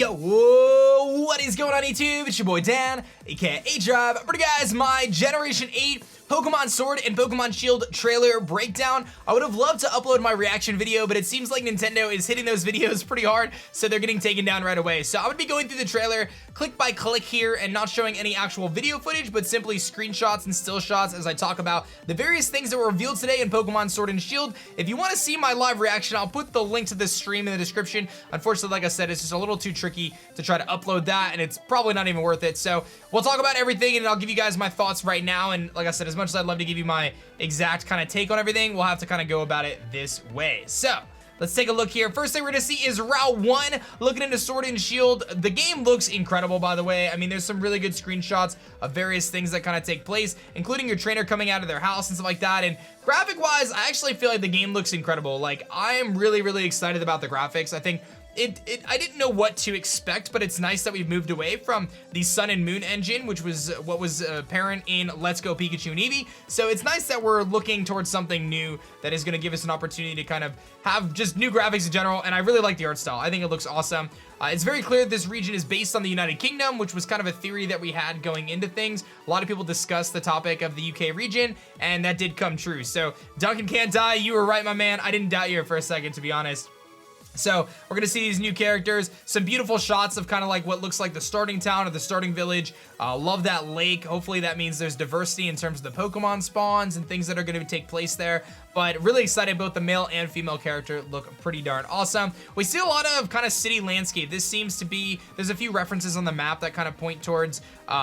Yo, whoa, what is going on YouTube? It's your boy Dan, aka aDrive. But guys, my Generation 8 Pokemon Sword and Pokemon Shield trailer breakdown. I would have loved to upload my reaction video, but it seems like Nintendo is hitting those videos pretty hard, so they're getting taken down right away. So I'm gonna be going through the trailer click by click here and not showing any actual video footage, but simply screenshots and still shots as I talk about the various things that were revealed today in Pokemon Sword and Shield. If you want to see my live reaction, I'll put the link to this stream in the description. Unfortunately, like I said, it's just a little too tricky to try to upload that, and it's probably not even worth it. So we'll talk about everything, and I'll give you guys my thoughts right now. And like I said, as much as I'd love to give you my exact kind of take on everything, we'll have to kind of go about it this way. So let's take a look here. First thing we're gonna see is Route 1, looking into Sword and Shield. The game looks incredible, by the way. I mean, there's some really good screenshots of various things that kind of take place, including your trainer coming out of their house and stuff like that. And graphic-wise, I actually feel like the game looks incredible. Like, I am really, really excited about the graphics. I think I didn't know what to expect, but it's nice that we've moved away from the Sun and Moon engine, which was what was apparent in Let's Go Pikachu and Eevee. So it's nice that we're looking towards something new that is going to give us an opportunity to kind of have just new graphics in general, and I really like the art style. I think it looks awesome. It's very clear that this region is based on the United Kingdom, which was kind of a theory that we had going into things. A lot of people discussed the topic of the UK region, and that did come true. So Duncan can't die. You were right, my man. I didn't doubt you for a second, to be honest. So we're gonna see these new characters, some beautiful shots of kind of like what looks like the starting town or the starting village. Love that lake. Hopefully that means there's diversity in terms of the Pokemon spawns and things that are gonna take place there. But really excited, both the male and female character look pretty darn awesome. We see a lot of kind of city landscape. This seems to be, there's a few references on the map that kind of point towards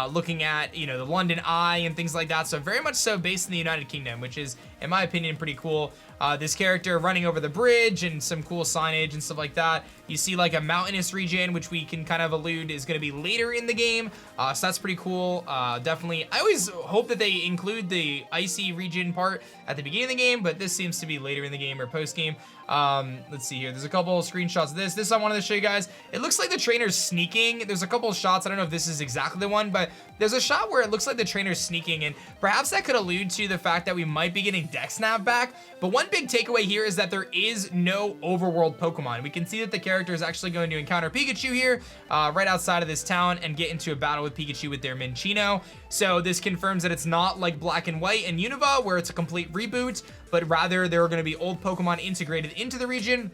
looking at, you know, the London Eye and things like that. So very much so based in the United Kingdom, which is, in my opinion, pretty cool. This character running over the bridge and some cool signage and stuff like that. You see like a mountainous region, which we can kind of allude is going to be later in the game. So that's pretty cool. Definitely, I always hope that they include the icy region part at the beginning of the game, but this seems to be later in the game or post game. Let's see here. There's a couple of screenshots of this. This I wanted to show you guys. It looks like the trainer's sneaking. There's a couple of shots. I don't know if this is exactly the one, but there's a shot where it looks like the trainer's sneaking, and perhaps that could allude to the fact that we might be getting Dex Nav back. But one big takeaway here is that there is no overworld Pokemon. We can see that the character is actually going to encounter Pikachu here, right outside of this town, and get into a battle with Pikachu with their Minccino. So this confirms that it's not like Black and White and Unova, where it's a complete reboot, but rather there are going to be old Pokemon integrated into the region,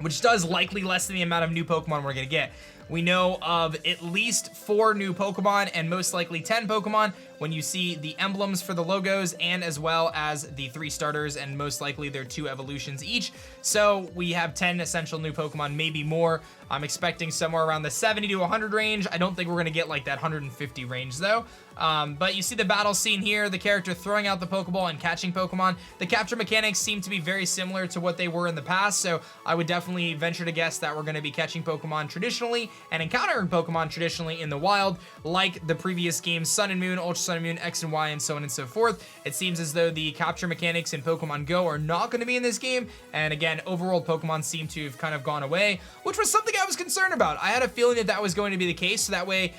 which does likely lessen the amount of new Pokemon we're going to get. We know of at least 4 new Pokemon and most likely 10 Pokemon when you see the emblems for the logos, and as well as the 3 starters, and most likely their 2 evolutions each. So we have 10 essential new Pokemon, maybe more. I'm expecting somewhere around the 70 to 100 range. I don't think we're gonna get like that 150 range though. But you see the battle scene here, the character throwing out the Pokeball and catching Pokemon. The capture mechanics seem to be very similar to what they were in the past, so I would definitely venture to guess that we're gonna be catching Pokemon traditionally and encountering Pokemon traditionally in the wild, like the previous games Sun and Moon, Ultra Sun and Moon, X and Y, and so on and so forth. It seems as though the capture mechanics in Pokemon Go are not going to be in this game, and again, overworld Pokemon seem to have kind of gone away, which was something I was concerned about. I had a feeling that that was going to be the case, so that way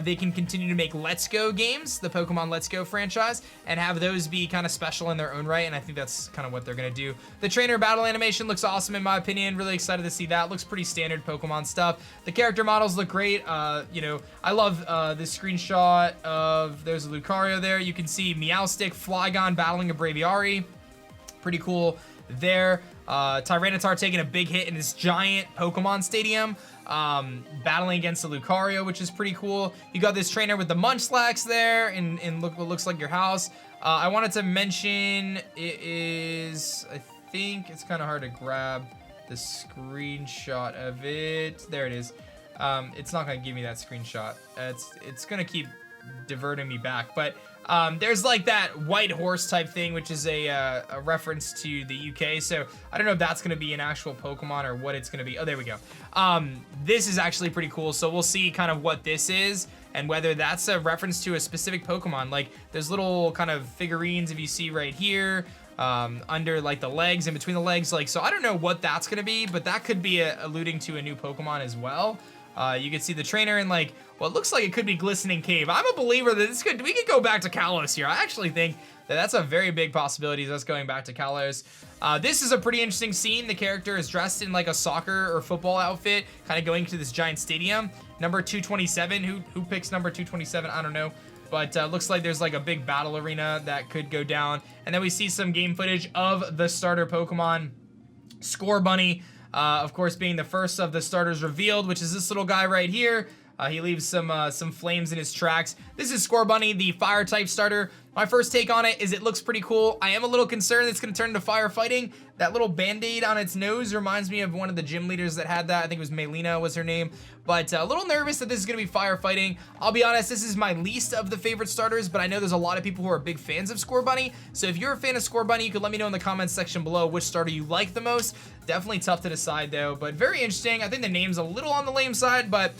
they can continue to make Let's Go games, the Pokemon Let's Go franchise, and have those be kind of special in their own right, and I think that's kind of what they're going to do. The trainer battle animation looks awesome in my opinion. Really excited to see that. Looks pretty standard Pokemon stuff. The character models look great. You know, I love this screenshot of, there's a Lucario there. You can see Meowstic, Flygon battling a Braviary. Pretty cool there. Tyranitar taking a big hit in this giant Pokemon stadium, battling against the Lucario, which is pretty cool. You got this trainer with the Munchlax there, and look what looks like your house. I wanted to mention, it is, I think it's kind of hard to grab the screenshot of it. There it is. It's not gonna give me that screenshot. It's gonna keep diverting me back, but there's like that white horse type thing, which is a reference to the UK. So I don't know if that's going to be an actual Pokemon or what it's going to be. Oh, there we go. This is actually pretty cool. So we'll see kind of what this is and whether that's a reference to a specific Pokemon. Like there's little kind of figurines, if you see right here, under like the legs, in between the legs. Like, so I don't know what that's going to be, but that could be alluding to a new Pokemon as well. You can see the trainer in like what looks like it could be Glistening Cave. I'm a believer that we could go back to Kalos here. I actually think That's a very big possibility, us going back to Kalos. This is a pretty interesting scene. The character is dressed in like a soccer or football outfit, kind of going to this giant stadium. Number 227, who picks number 227? I don't know. But looks like there's like a big battle arena that could go down. And then we see some game footage of the starter Pokemon, Scorbunny, of course being the first of the starters revealed, which is this little guy right here. He leaves some flames in his tracks. This is Scorbunny, the fire type starter. My first take on it is it looks pretty cool. I am a little concerned it's going to turn into firefighting. That little band-aid on its nose reminds me of one of the gym leaders that had that. I think it was Melina was her name. But a little nervous that this is going to be firefighting. I'll be honest, this is my least of the favorite starters, but I know there's a lot of people who are big fans of Scorbunny. So if you're a fan of Scorbunny, you could let me know in the comments section below which starter you like the most. Definitely tough to decide though, but very interesting. I think the name's a little on the lame side, but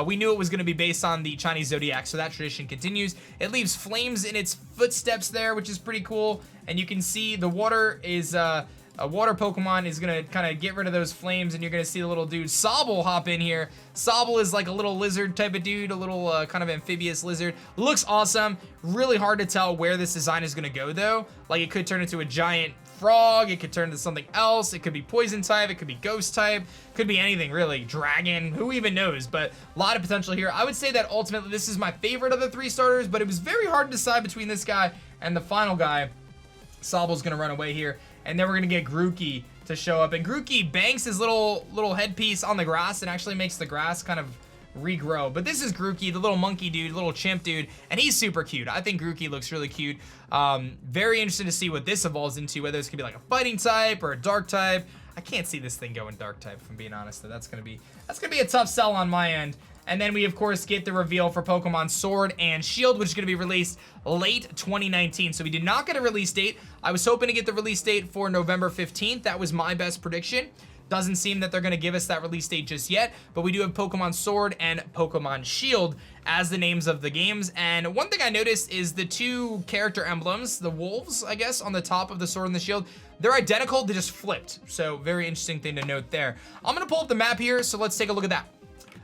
we knew it was going to be based on the Chinese zodiac, so that tradition continues. It leaves flames in its footsteps there, which is pretty cool. And you can see the water is a water Pokemon is gonna kind of get rid of those flames, and you're gonna see the little dude Sobble hop in here. Sobble is like a little lizard type of dude, a little kind of amphibious lizard. Looks awesome. Really hard to tell where this design is gonna go though. Like it could turn into a giant frog, it could turn into something else, it could be poison type, it could be ghost type, could be anything really, dragon, who even knows, but a lot of potential here. I would say that ultimately this is my favorite of the 3 starters, but it was very hard to decide between this guy and the final guy. Sobble's gonna run away here, and then we're gonna get Grookey to show up, and Grookey banks his little headpiece on the grass and actually makes the grass kind of regrow. But this is Grookey, the little monkey dude, little chimp dude, and he's super cute. I think Grookey looks really cute. Very interested to see what this evolves into, whether it's gonna be like a fighting type or a dark type. I can't see this thing going dark type, if I'm being honest, though. That's gonna be a tough sell on my end. And then we, of course, get the reveal for Pokemon Sword and Shield, which is going to be released late 2019. So we did not get a release date. I was hoping to get the release date for November 15th. That was my best prediction. Doesn't seem that they're going to give us that release date just yet, but we do have Pokemon Sword and Pokemon Shield as the names of the games. And one thing I noticed is the 2 character emblems, the wolves, I guess, on the top of the Sword and the Shield, they're identical, they just flipped. So very interesting thing to note there. I'm going to pull up the map here, so let's take a look at that.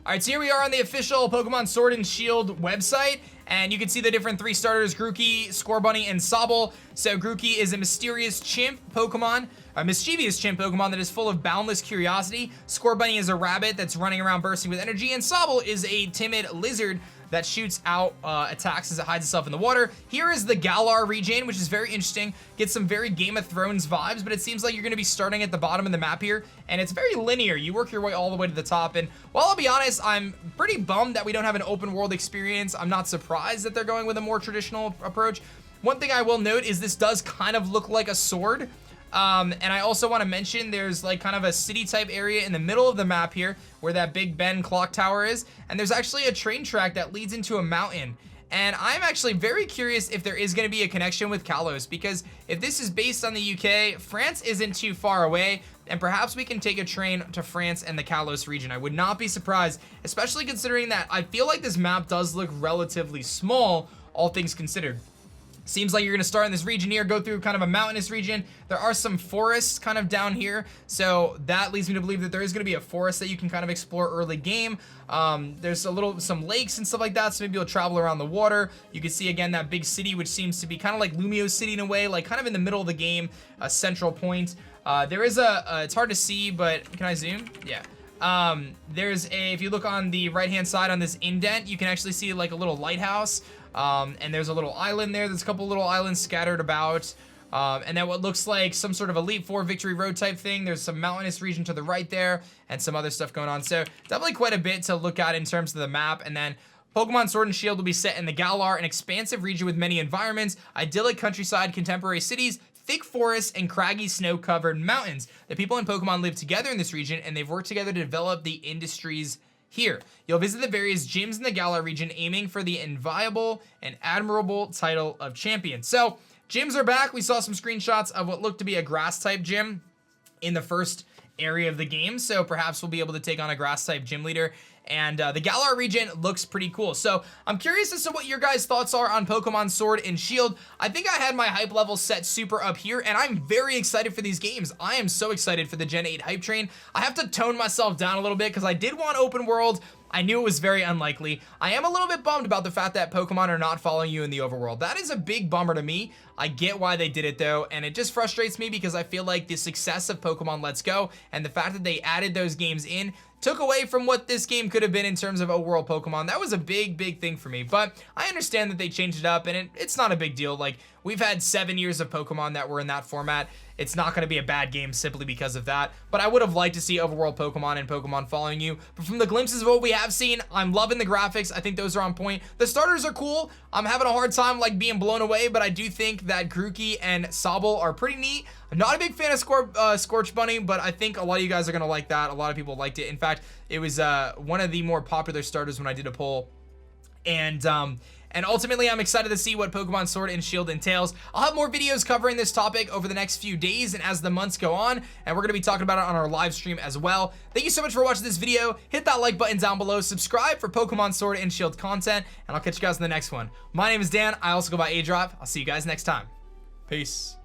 All right, so here we are on the official Pokemon Sword and Shield website, and you can see the different 3 starters, Grookey, Scorbunny, and Sobble. So Grookey is a mysterious chimp Pokemon, a mischievous chimp Pokemon that is full of boundless curiosity. Scorbunny is a rabbit that's running around bursting with energy, and Sobble is a timid lizard that shoots out attacks as it hides itself in the water. Here is the Galar region, which is very interesting. Gets some very Game of Thrones vibes, but it seems like you're gonna be starting at the bottom of the map here, and it's very linear. You work your way all the way to the top, and while I'll be honest, I'm pretty bummed that we don't have an open world experience. I'm not surprised that they're going with a more traditional approach. One thing I will note is this does kind of look like a sword. And I also want to mention there's like kind of a city type area in the middle of the map here where that Big Ben clock tower is, and there's actually a train track that leads into a mountain. And I'm actually very curious if there is going to be a connection with Kalos, because if this is based on the UK, France isn't too far away, and perhaps we can take a train to France and the Kalos region. I would not be surprised, especially considering that I feel like this map does look relatively small, all things considered. Seems like you're going to start in this region here, go through kind of a mountainous region. There are some forests kind of down here, so that leads me to believe that there is going to be a forest that you can kind of explore early game. There's some lakes and stuff like that, so maybe you'll travel around the water. You can see again that big city, which seems to be kind of like Lumio City in a way, like kind of in the middle of the game, a central point. There is it's hard to see, but can I zoom? Yeah. If you look on the right hand side on this indent, you can actually see like a little lighthouse, and there's a little island there. There's a couple little islands scattered about, and then what looks like some sort of Elite Four Victory Road type thing. There's some mountainous region to the right there and some other stuff going on, so definitely quite a bit to look at in terms of the map. And then Pokemon Sword and Shield will be set in the Galar, an expansive region with many environments, idyllic countryside, contemporary cities, thick forests, and craggy snow-covered mountains. The people in Pokemon live together in this region, and they've worked together to develop the industries here. You'll visit the various gyms in the Galar region, aiming for the inviolable and admirable title of champion. So, gyms are back. We saw some screenshots of what looked to be a grass-type gym in the first area of the game, so perhaps we'll be able to take on a grass-type gym leader. And the Galar region looks pretty cool. So I'm curious as to what your guys' thoughts are on Pokemon Sword and Shield. I think I had my hype level set super up here, and I'm very excited for these games. I am so excited for the Gen 8 hype train. I have to tone myself down a little bit because I did want open world. I knew it was very unlikely. I am a little bit bummed about the fact that Pokemon are not following you in the overworld. That is a big bummer to me. I get why they did it though, and it just frustrates me because I feel like the success of Pokemon Let's Go and the fact that they added those games in took away from what this game could have been in terms of overworld Pokemon. That was a big thing for me, but I understand that they changed it up, and it's not a big deal. Like, we've had 7 years of Pokemon that were in that format. It's not going to be a bad game simply because of that, but I would have liked to see overworld Pokemon and Pokemon following you. But from the glimpses of what we have seen, I'm loving the graphics. I think those are on point. The starters are cool. I'm having a hard time like being blown away, but I do think that Grookey and Sobble are pretty neat. I'm not a big fan of Scorbunny, but I think a lot of you guys are going to like that. A lot of people liked it. In fact, it was one of the more popular starters when I did a poll. And ultimately, I'm excited to see what Pokemon Sword and Shield entails. I'll have more videos covering this topic over the next few days and as the months go on, and we're going to be talking about it on our live stream as well. Thank you so much for watching this video. Hit that like button down below, subscribe for Pokemon Sword and Shield content, and I'll catch you guys in the next one. My name is Dan. I also go by aDrive. I'll see you guys next time. Peace.